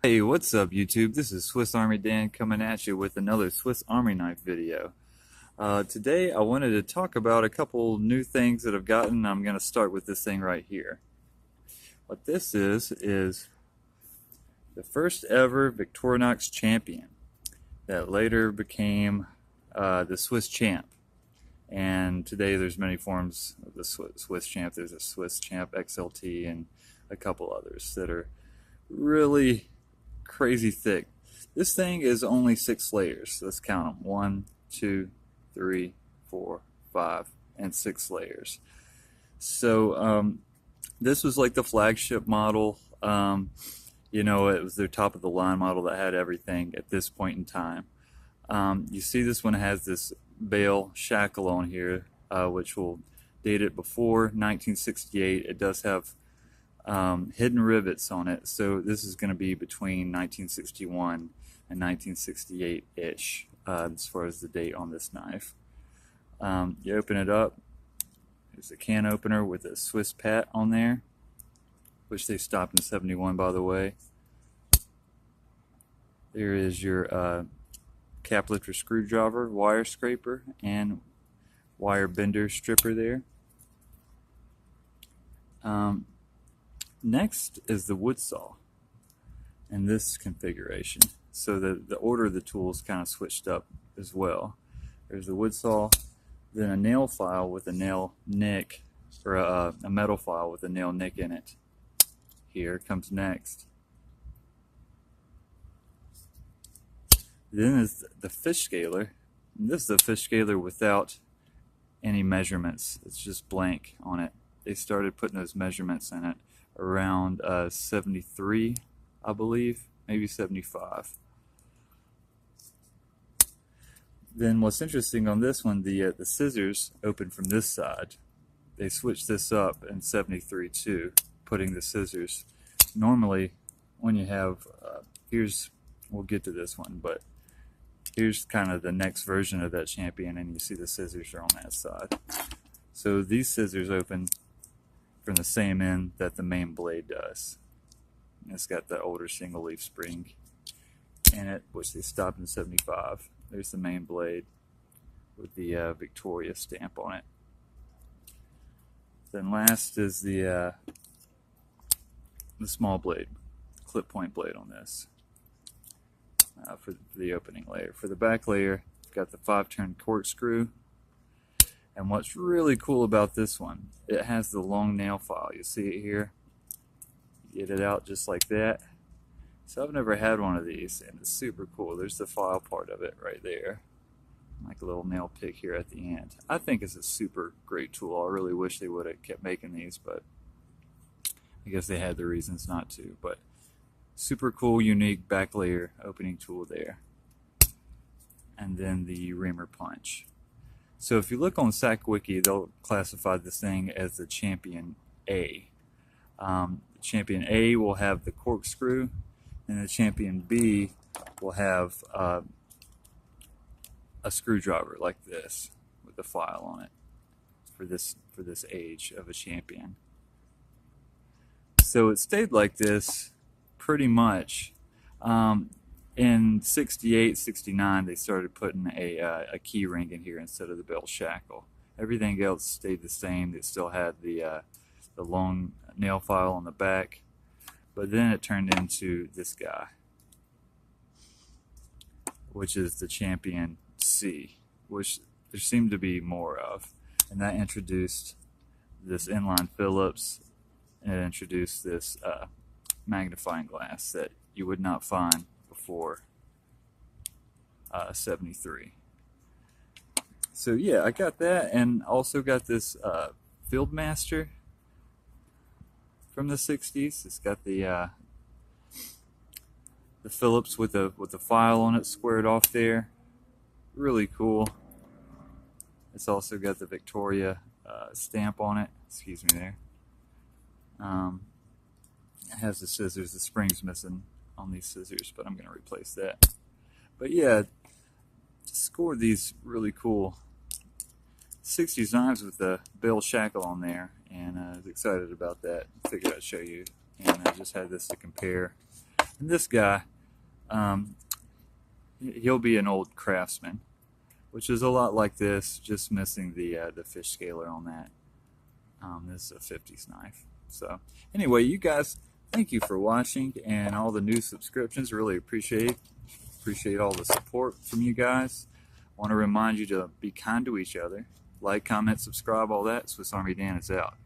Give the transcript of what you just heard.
Hey, what's up YouTube? This is Swiss Army Dan coming at you with another Swiss Army knife video. Today I wanted to talk about a couple new things that I've gotten. I'm going to start with this thing right here. What this is the first ever Victorinox Champion that later became the Swiss Champ. And today there's many forms of the Swiss Champ. There's a Swiss Champ XLT and a couple others that are really crazy thick. This thing is only 6 layers. Let's count them. 1, 2, 3, 4, 5, and 6 layers. So this was like the flagship model. You know, it was their top of the line model that had everything at this point in time. You see this one has this bale shackle on here, which will date it before 1968. It does have hidden rivets on it, so this is going to be between 1961 and 1968-ish as far as the date on this knife. You open it up, there's a can opener with a Swiss pat on there, which they stopped in 71, by the way. There is your cap lifter screwdriver, wire scraper, and wire bender stripper there. Next is the wood saw in this configuration. So the order of the tools kind of switched up as well. There's the wood saw, then a nail file with a nail nick, or a metal file with a nail nick in it. Here comes next. Then is the fish scaler. And this is the fish scaler without any measurements. It's just blank on it. They started putting those measurements in it around 73, I believe, maybe 75. Then what's interesting on this one, the scissors open from this side. They switched this up in 73 too, putting the scissors. Normally, when you have, we'll get to this one, but here's kind of the next version of that Champion, and you see the scissors are on that side. So these scissors open from the same end that the main blade does. And it's got the older single leaf spring in it, which they stopped in 75. There's the main blade with the Victoria stamp on it. Then last is the small blade, clip point blade on this for the opening layer. For the back layer, it's got the 5-turn corkscrew. And what's really cool about this one, it has the long nail file. You see it here? You get it out just like that. So I've never had one of these, and it's super cool. There's the file part of it right there. Like a little nail pick here at the end. I think it's a super great tool. I really wish they would have kept making these, but I guess they had their reasons not to. But super cool, unique back layer opening tool there. And then the reamer punch. So if you look on SacWiki, they'll classify this thing as the Champion A. Champion A will have the corkscrew, and the Champion B will have a screwdriver like this with a file on it for this age of a Champion. So it stayed like this pretty much. In 68, 69, they started putting a key ring in here instead of the belt shackle. Everything else stayed the same. It still had the long nail file on the back, but then it turned into this guy, which is the Champion C, which there seemed to be more of, and that introduced this inline Phillips, and it introduced this magnifying glass that you would not find before 73. So yeah, I got that, and also got this Fieldmaster from the 60s. It's got the Phillips with the file on it squared off there. Really cool. It's also got the Victoria stamp on it. Excuse me there. It has the scissors. The spring's missing on these scissors, but I'm going to replace that. But yeah, scored these really cool 60s knives with the bell shackle on there, and I was excited about that. Figured I'd show you, and I just had this to compare. And this guy, he'll be an old Craftsman, which is a lot like this, just missing the fish scaler on that. This is a 50s knife. So anyway, you guys, thank you for watching and all the new subscriptions. Really appreciate all the support from you guys. I want to remind you to be kind to each other. Like, comment, subscribe, all that. Swiss Army Dan is out.